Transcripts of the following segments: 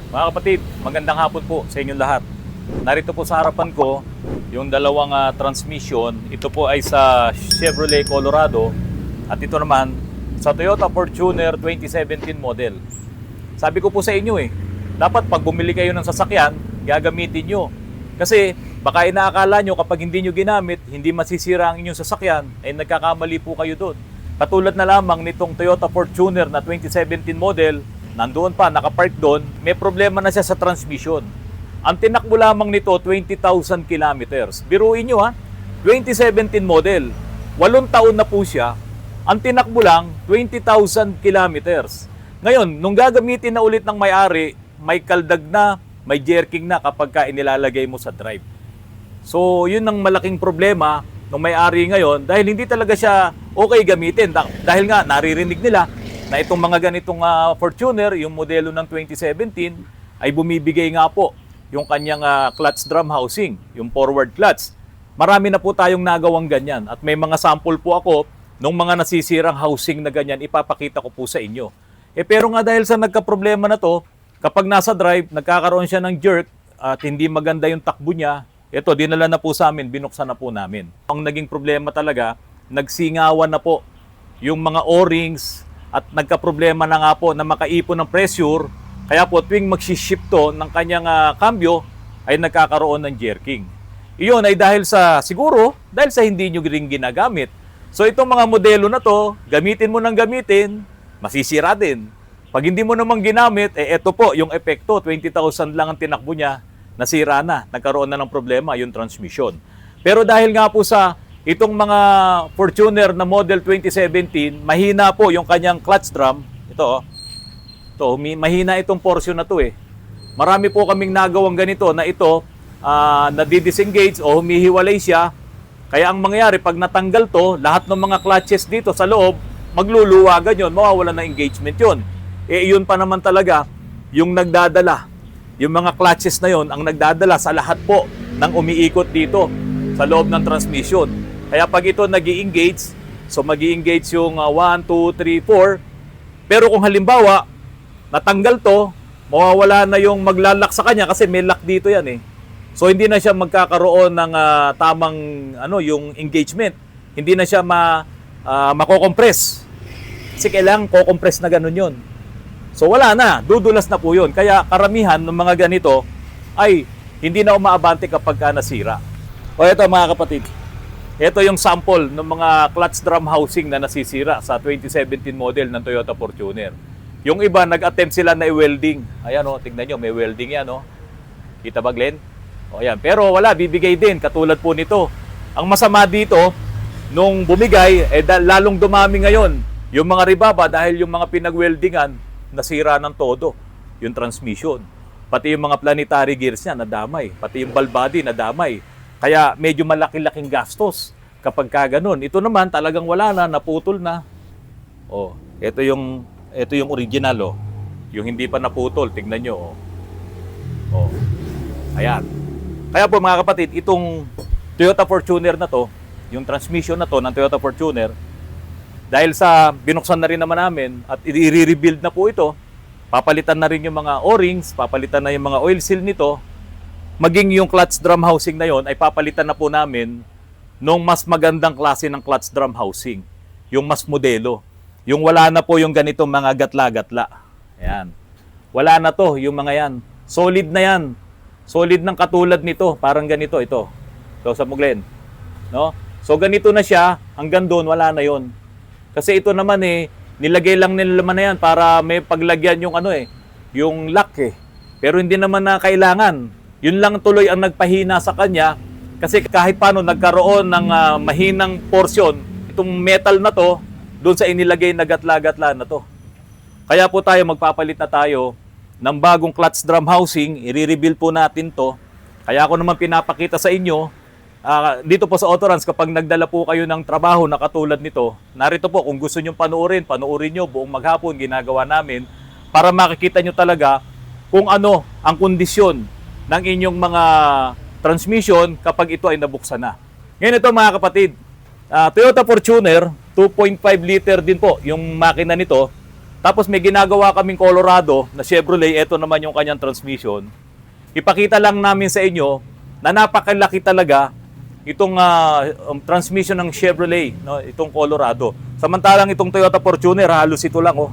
Mga kapatid, magandang hapon po sa inyong lahat. Narito po sa harapan ko yung dalawang transmission. Ito po ay sa Chevrolet Colorado at ito naman sa Toyota Fortuner 2017 model. Sabi ko po sa inyo dapat pag bumili kayo ng sasakyan, gagamitin nyo. Kasi baka inaakala nyo kapag hindi nyo ginamit, hindi masisira ang inyong sasakyan, ay nagkakamali po kayo doon. Katulad na lamang nitong Toyota Fortuner na 2017 model, nandoon pa, nakapark doon, may problema na siya sa transmission. Ang tinakbo lamang nito, 20,000 kilometers. Biruin nyo 2017 model, 8 taon na po siya, ang tinakbo lang, 20,000 kilometers. Ngayon, nung gagamitin na ulit ng may-ari, may kaldag na, may jerking na kapag inilalagay mo sa drive. So, yun ang malaking problema ng may-ari ngayon dahil hindi talaga siya okay gamitin. Dahil nga, naririnig nila na itong mga ganitong Fortuner, yung modelo ng 2017, ay bumibigay nga po yung kanyang clutch drum housing, yung forward clutch. Marami na po tayong nagawang ganyan at may mga sample po ako nung mga nasisirang housing na ganyan, ipapakita ko po sa inyo. Pero nga dahil sa nagka-problema na to, kapag nasa drive, nagkakaroon siya ng jerk at hindi maganda yung takbo niya, ito, dinala na po sa amin, binuksan na po namin. Ang naging problema talaga, nagsingawan na po yung mga O-rings at nagka-problema na nga po na makaipon ng pressure. Kaya po tuwing mag-shift to ng kanyang cambio ay nagkakaroon ng jerking. Iyon ay dahil sa, siguro, dahil sa hindi nyo rin ginagamit. So itong mga modelo na to, gamitin mo ng gamitin, masisira din. Pag hindi mo namang ginamit, eto po yung epekto, 20,000 lang ang tinakbo niya, nasira na, nagkaroon na ng problema yung transmission. Pero dahil nga po sa itong mga Fortuner na model 2017, mahina po yung kanyang clutch drum. Ito, mahina itong portion na to Marami po kaming nagawang ganito na ito, nadi-disengage o humihiwalay siya. Kaya ang mangyayari, pag natanggal to, lahat ng mga clutches dito sa loob, magluluwagan yun, mawawala na engagement yun. Yun pa naman talaga, yung nagdadala. Yung mga clutches na yon ang nagdadala sa lahat po ng umiikot dito sa loob ng transmission. Kaya pag ito nag-i-engage, so mag-i-engage yung 1, 2, 3, 4. Pero kung halimbawa, natanggal to, mawawala na yung maglalak sa kanya kasi may lock dito yan So hindi na siya magkakaroon ng tamang yung engagement. Hindi na siya mako-compress. Kasi kailangan ko-compress na ganun yun. So wala na, dudulas na po yun. Kaya karamihan ng mga ganito ay hindi na umaabante kapag nasira. O ito mga kapatid, ito yung sample ng mga clutch drum housing na nasisira sa 2017 model ng Toyota Fortuner. Yung iba, nag-attempt sila na i-welding. Ayan tignan nyo, may welding yan Kita ba Glenn? O ayan, pero wala, bibigay din, katulad po nito. Ang masama dito, nung bumigay, lalong dumami ngayon yung mga ribaba dahil yung mga pinag-weldingan, nasira ng todo yung transmission. Pati yung mga planetary gears niya, nadamay. Pati yung ball body, nadamay. Kaya medyo malaki-laking gastos kapag ganun. Ito naman talagang wala na, naputol na. Ito yung original Yung hindi pa naputol, tingnan nyo Ayan. Kaya po mga kapatid, itong Toyota Fortuner na to, yung transmission na to ng Toyota Fortuner, dahil sa binuksan na rin naman namin at i-rebuild na po ito, papalitan na rin yung mga O-rings, papalitan na yung mga oil seal nito, maging yung clutch drum housing na yon ay papalitan na po namin nung mas magandang klase ng clutch drum housing. Yung mas modelo. Yung wala na po yung ganitong mga gatla-gatla. Ayan. Wala na to, yung mga yan. Solid na yan. Solid ng katulad nito. Parang ganito, ito. So, sa Muglen. No? So, ganito na siya. Hanggang doon, wala na yon. Kasi ito naman nilagay lang nila naman na yan para may paglagyan yung yung lock Pero hindi naman na kailangan. Yun lang tuloy ang nagpahina sa kanya kasi kahit paano nagkaroon ng mahinang portion itong metal na to doon sa inilagay na gatla-gatla na to. Kaya po tayo magpapalit na tayo ng bagong clutch drum housing, i-rebuild po natin to. Kaya ako naman pinapakita sa inyo dito po sa Autorans kapag nagdala po kayo ng trabaho na katulad nito, narito po kung gusto nyo panoorin nyo buong maghapon ginagawa namin para makikita nyo talaga kung ano ang kondisyon ng inyong mga transmission kapag ito ay nabuksan na. Ngayon ito mga kapatid, Toyota Fortuner, 2.5 liter din po yung makina nito. Tapos may ginagawa kaming Colorado na Chevrolet, ito naman yung kanyang transmission. Ipakita lang namin sa inyo na napakalaki talaga itong transmission ng Chevrolet, no? Itong Colorado. Samantalang itong Toyota Fortuner, halos ito lang, oh.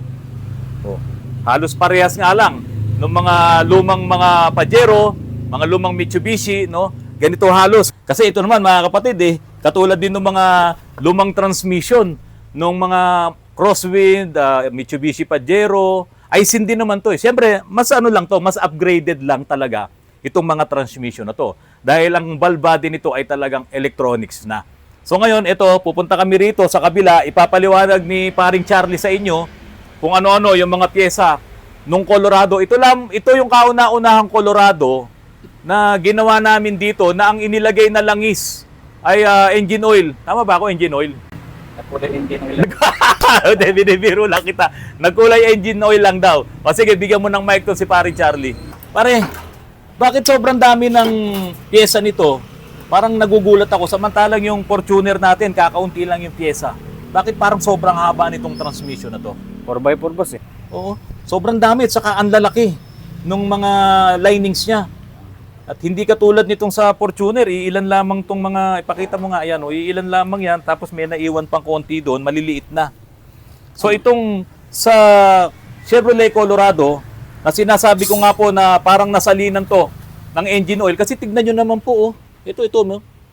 Oh. Halos parehas nga lang ng mga lumang mga Pajero, mga lumang Mitsubishi, no? Ganito halos. Kasi ito naman mga kapatid, katulad din ng mga lumang transmission ng mga Crosswind, Mitsubishi Pajero, Aisin din naman to. Siyempre, mas ano lang to, mas upgraded lang talaga itong mga transmission na to. Dahil ang valve body nito ay talagang electronics na. So ngayon, ito, pupunta kami rito sa kabila, ipapaliwanag ni paring Charlie sa inyo kung ano-ano yung mga pyesa nung Colorado. Ito yung kauna-unahang Colorado na ginawa namin dito na ang inilagay na langis ay engine oil. Tama ba ako, engine oil? Nagkulay engine oil. Binibiro lang kita. Nagkulay engine oil lang daw. O sige, bigyan mo ng mic to si pare Charlie. Pare, bakit sobrang dami ng pyesa nito? Parang nagugulat ako. Samantalang yung Fortuner natin, kakaunti lang yung pyesa. Bakit parang sobrang haba nitong transmission na to? 4x4 boss eh. Oo, sobrang dami. At saka ang lalaki nung mga linings niya. At hindi katulad nitong sa Fortuner, iilan lamang tong mga, ipakita mo nga yan, iilan lamang yan, tapos may naiwan pang konti doon, maliliit na. So itong sa Chevrolet Colorado, na sinasabi ko nga po na parang nasalinan to ng engine oil, kasi tignan nyo naman po, ito,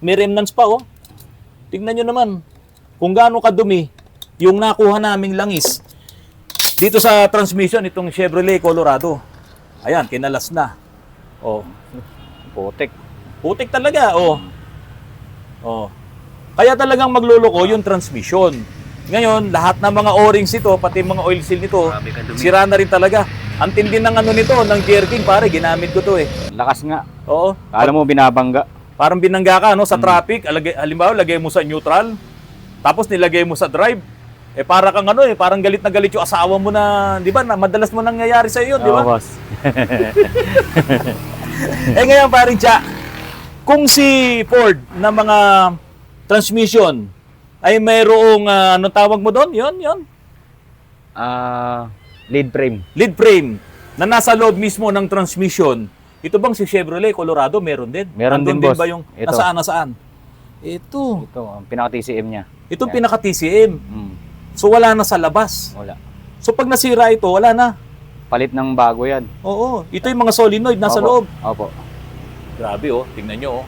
may remnants pa, tignan nyo naman kung gaano kadumi yung nakuha naming langis dito sa transmission itong Chevrolet Colorado. Ayan, kinalas na. Putik. Putik talaga, Kaya talagang magluloko yung transmission. Ngayon, lahat ng mga O-rings ito, pati mga oil seal nito, sira na rin talaga. Ang tindi ng ano nito, ng jerking, pare, ginamit ko to Lakas nga. Oo. Kala mo binabangga. Parang binangga ka, no, sa traffic. Halimbawa, lagay mo sa neutral, tapos nilagay mo sa drive. Para kang parang galit na galit yung asawa mo na, di ba, na madalas mo nangyayari sa iyo, di ba? Oo, boss. Ngayon, paring Cha, kung si Ford na mga transmission ay mayroong, anong tawag mo doon? Yon. Lead frame. Lead frame na nasa loob mismo ng transmission. Ito bang si Chevrolet Colorado meron din? Meron Nandun din, boss. ba yung Ito. nasaan? Ito. Ito, ang pinaka-TCM niya. Itong Yan. pinaka-TCM. So wala na sa labas. Wala. So pag nasira ito, wala na. Palit ng bago yan. Oo. Ito yung mga solenoid nasa Opo. loob. Opo. Grabe, tingnan nyo,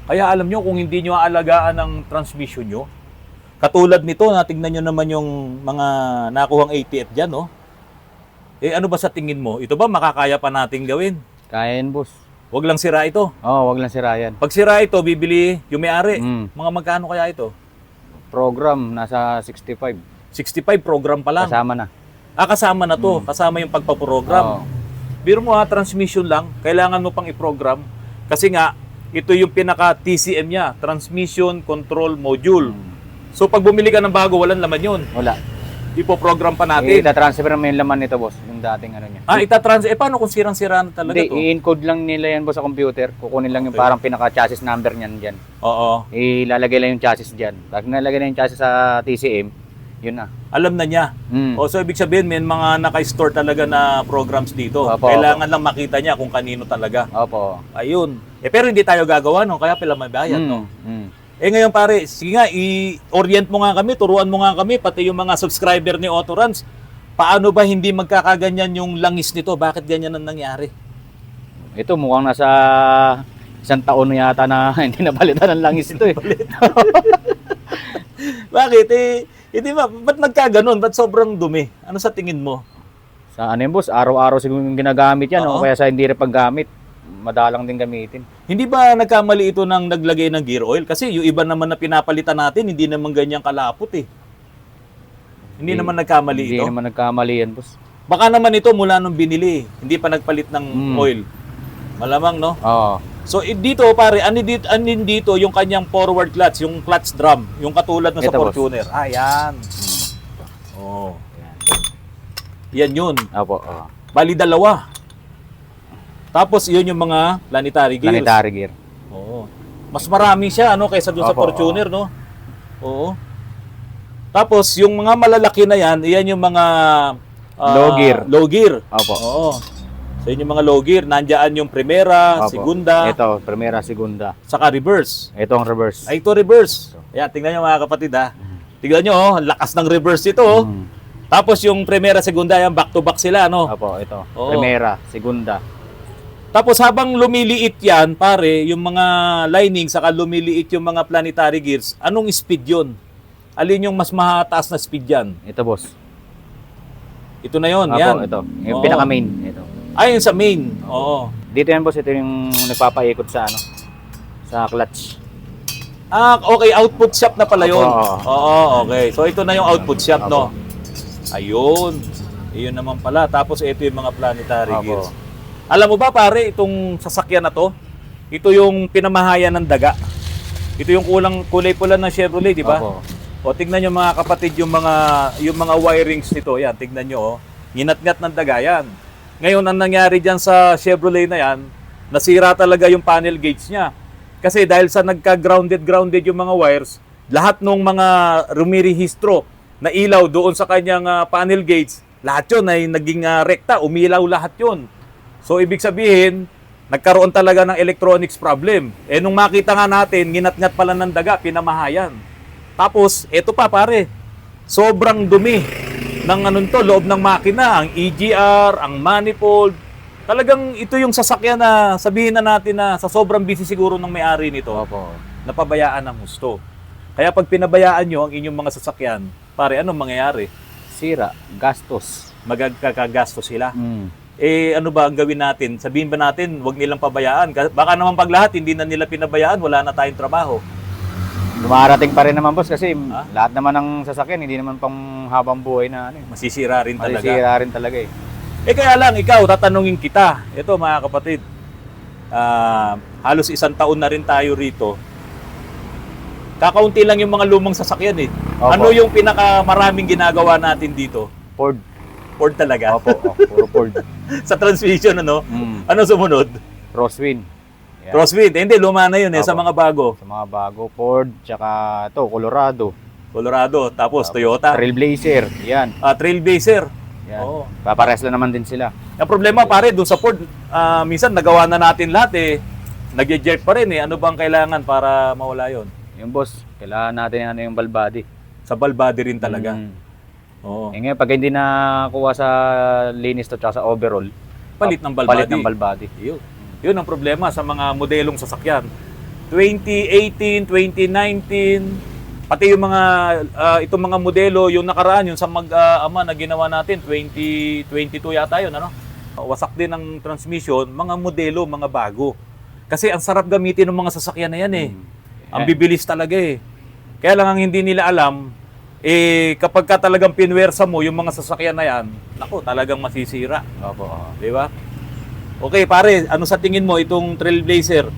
Kaya alam nyo, kung hindi nyo aalagaan ang transmission nyo, katulad nito, tingnan nyo naman yung mga nakuhang ATF dyan, ano ba sa tingin mo? Ito ba makakaya pa nating gawin? Kaya yan, boss. Huwag lang sira ito. Wag lang sira yan. Pag sira ito, bibili yung may-ari. Mga magkano kaya ito? Program, nasa 65. 65 program pa lang. Kasama na. Kasama na to. Kasama yung pagpaprogram. Biro mo transmission lang, kailangan mo pang i-program. Kasi nga, ito yung pinaka-TCM niya, Transmission Control Module. So pag bumili ka ng bago, walang laman yun. Wala. Ipo-program pa natin. Ita-transfer naman yung laman nito, boss. Yung dating ano niya. Ita-transfer. Paano kung sirang-sira na talaga Hindi, to? i-encode lang nila yan, boss, sa computer. Kukunin lang yung parang pinaka-chassis number niyan dyan. Oo. Ilalagay lang yung chassis dyan. Pag nalagay na yung chassis sa TCM, yun na. Alam na niya. So ibig sabihin, may mga naka-store talaga na programs dito. Opo, Kailangan lang makita niya kung kanino talaga. Opo. Ayun. Pero hindi tayo gagawa, kaya pala may bayad, ngayon pare, sige nga, i-orient mo nga kami, turuan mo nga kami, pati yung mga subscriber ni Autorans, paano ba hindi magkakaganyan yung langis nito? Bakit ganyan ang nangyari? Ito, mukhang nasa 1 taon na yata na hindi napalitan ng langis ito . Bakit? Hindi ba? Ba't nagkaganon? Ba't sobrang dumi? Ano sa tingin mo? Sa ano yun, boss? Araw-araw siguro yung ginagamit yan. Oo. O kaya sa hindi rin paggamit, madalang din gamitin. Hindi ba nagkamali ito ng naglagay ng gear oil? Kasi yung iba naman na pinapalitan natin, hindi naman ganyan kalapot Hindi naman nagkamali ito? Hindi naman nagkamali yan, boss. Baka naman ito mula nung binili, hindi pa nagpalit ng oil. Malamang, no? Oo. So dito pare, anin dito yung kanyang forward clutch, yung clutch drum, yung katulad ng sa Ito, boss. Fortuner. Yan. Yan yun. Opo. Bali dalawa. Tapos yun yung mga planetary gears. Planetary gear. Oo. Mas marami siya kaysa doon sa Opo, Fortuner, no? Oo. Tapos yung mga malalaki na yan, iyan yung mga Low gear. Low gear. Opo. Oo. So yun yung mga low gear, nandiyan yung primera, Opo. segunda, Ito, primera, segunda. saka reverse. Ito ang reverse. Ay, ito reverse. Ayan, tingnan nyo mga kapatid ha. Tingnan nyo, ang lakas ng reverse ito. Oh. Mm. Tapos yung primera, segunda, yan, back to back sila, no? Opo, ito. Oo. Primera, segunda. Tapos habang lumiliit yan, pare, yung mga lining, saka lumiliit yung mga planetary gears, anong speed yun? Alin yung mas mataas na speed yan? Ito, boss. Ito na yun, Opo, yan. ito. Yung Oo. pinaka-main. Ito. Ay, yung sa main. Oo. Dito yan, boss. Ito yung nagpapaikot sa ano, sa clutch. Ah, okay, output shop na pala yun. Opo, Oo, okay. So ito na yung output shop, no? Opo. Ayun. Iyon naman pala. Tapos ito yung mga planetary Opo. gears. Alam mo ba, pare, itong sasakyan na to, ito yung pinamahayan ng daga. Ito yung kulay pula ng Chevrolet, di ba? Opo. O tingnan nyo mga kapatid yung mga wirings nito. Yan, tingnan nyo. Oh. Nginat-ngat ng daga yan. Ngayon, ang nangyari dyan sa Chevrolet na yan, nasira talaga yung panel gauge niya. Kasi dahil sa nagka-grounded yung mga wires, lahat ng mga rumirehistro na ilaw doon sa kanyang panel gauge, lahat yun ay naging rekta, umilaw lahat yun. So, ibig sabihin, nagkaroon talaga ng electronics problem. Eh, nung makita nga natin, nginat-ngat pala ng daga, pinamahayan. Tapos, eto pa pare, sobrang dumi ng loob ng makina, ang EGR, ang manifold. Talagang ito yung sasakyan na sabihin na natin na sa sobrang busy siguro ng may-ari nito, Opo. napabayaan ng husto. Kaya pag pinabayaan nyo ang inyong mga sasakyan, pare, anong mangyayari? Sira. Gastos. Magkakagasto sila. Mm. Eh, ano ba ang gawin natin? Sabihin ba natin, wag nilang pabayaan? Baka naman pag lahat, hindi na nila pinabayaan, wala na tayong trabaho. Dumarating pa rin naman, boss, kasi Ah? lahat naman ng sasakyan, hindi naman pang habang buhay na ano. Masisira rin talaga. Masisira rin talaga eh. Eh kaya lang, ikaw, tatanungin kita. Ito mga kapatid, halos 1 taon na rin tayo rito. Kakaunti lang yung mga lumang sasakyan eh. Opo. Ano yung pinakamaraming ginagawa natin dito? Ford. Ford talaga. Opo, puro Ford. Sa transmission, ano? Mm. Ano sumunod? Crosswind. Yan. Crosswind. Hindi, luma na yun eh, sa Opo. mga bago. Sa mga bago, Ford, tsaka ito, Colorado. Colorado, tapos Toyota. Trailblazer. Yan. Trailblazer. Yan. Oo. Papares lang naman din sila. Ang problema pare, dun sa Ford, minsan nagawa na natin lahat eh. Nag-jerk pa rin eh. Ano bang kailangan para mawala yon? Yung boss, kailangan natin ano yung valve body. Sa valve body rin talaga. Mm. Oo. Eh ngayon, pag hindi nakuha sa linis to tsaka sa overall, Palit ng valve palit body. ng valve body. Yun ang problema sa mga modelong sasakyan. 2018, 2019, pati yung mga itong mga modelo, yung nakaraan, yung sa mag-ama na ginawa natin, 2022 yata yun, ano? Wasak din ang transmission, mga modelo, mga bago. Kasi ang sarap gamitin ng mga sasakyan na yan eh. Ang bibilis talaga eh. Kaya lang ang hindi nila alam, eh kapag ka talagang pinwersa mo yung mga sasakyan na yan, naku, talagang masisira. Opo. Di ba? Okay, pare, ano sa tingin mo itong Trailblazer?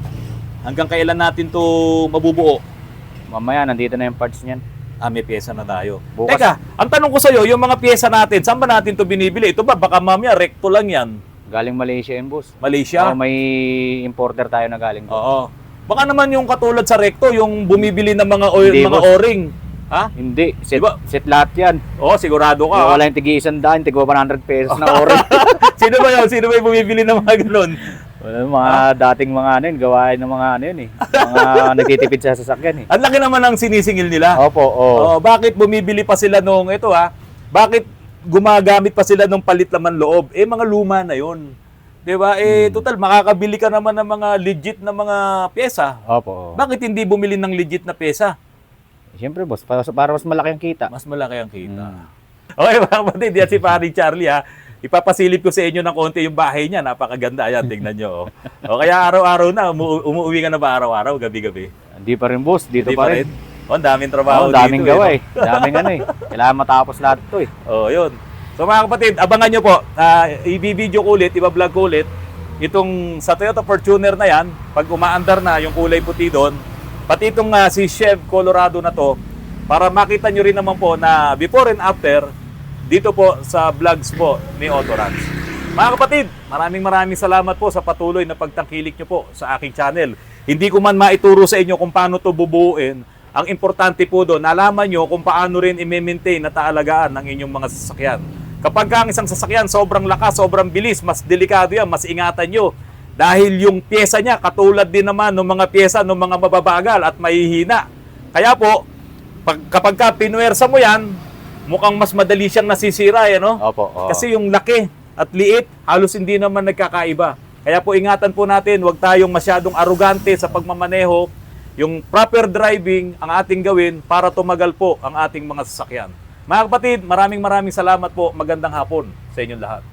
Hanggang kailan natin to mabubuo? Mamaya, nandito na yung parts niyan. May pyesa na tayo. Bukas- Teka, ang tanong ko sa'yo, yung mga pyesa natin, saan ba natin to binibili? Ito ba, baka mamaya, recto lang yan. Galing Malaysia yun, boss. Malaysia? Oo, may importer tayo na galing doon. Oo. Baka naman yung katulad sa recto, yung bumibili ng mga oil, Hindi, mga boss. o-ring. Ha? Hindi, set, Diba? set lahat yan. Oo, sigurado ka. Wala yung tigi 100, tigwa 100 pesos na oras. Sino ba yun? Sino ba yung bumibili ng mga ganun? Wala, mga dating mga ano yun, gawain ng mga ano yun eh. Mga nagtitipid sa sasakyan eh. Ang laki naman ang sinisingil nila. Opo, oo. Bakit bumibili pa sila nung ito ha? Bakit gumagamit pa sila ng palit laman loob? Eh mga luma na 'yon. 'Di ba? Eh total makakabili ka naman ng mga legit na mga pyesa. Opo, oo. Bakit hindi bumili ng legit na pyesa? Siyempre boss, para mas malaki ang kita. Mas malaki ang kita. Mm. Okay mga kapatid, yan si Pari Charlie ha. Ipapasilip ko sa inyo ng konti yung bahay niya. Napakaganda yan, tingnan nyo. O kaya araw-araw na, umuwi ka na ba araw-araw, gabi-gabi? Hindi pa rin boss, dito Hindi pa rin. O, ang daming trabaho Oo, daming dito. gawa eh. Daming ano eh. Kailangan matapos lahat to eh. Oh, yun. So mga kapatid, abangan nyo po. I-video ko ulit, iba-vlog ko ulit. Itong sa Toyota Fortuner na yan, pag umaandar na yung kulay puti doon, pati itong si Chev Colorado na to, para makita nyo rin naman po na before and after, dito po sa vlogs po ni Autorans. Mga kapatid, maraming salamat po sa patuloy na pagtangkilik nyo po sa aking channel. Hindi ko man maituro sa inyo kung paano to bubuuin, Ang importante po doon, nalaman nyo kung paano rin i-maintain na taalagaan ng inyong mga sasakyan. Kapag ang isang sasakyan sobrang lakas, sobrang bilis, mas delikado yan, mas ingatan nyo. Dahil yung pyesa niya, katulad din naman ng mga pyesa ng mga mababagal at mahihina. Kaya po, kapag ka pinuwersa mo yan, mukhang mas madali siyang nasisira, no? Opo. Oo. Kasi yung laki at liit, halos hindi naman nagkakaiba. Kaya po ingatan po natin, huwag tayong masyadong arugante sa pagmamaneho. Yung proper driving ang ating gawin para tumagal po ang ating mga sasakyan. Mga kapatid, maraming salamat po. Magandang hapon sa inyong lahat.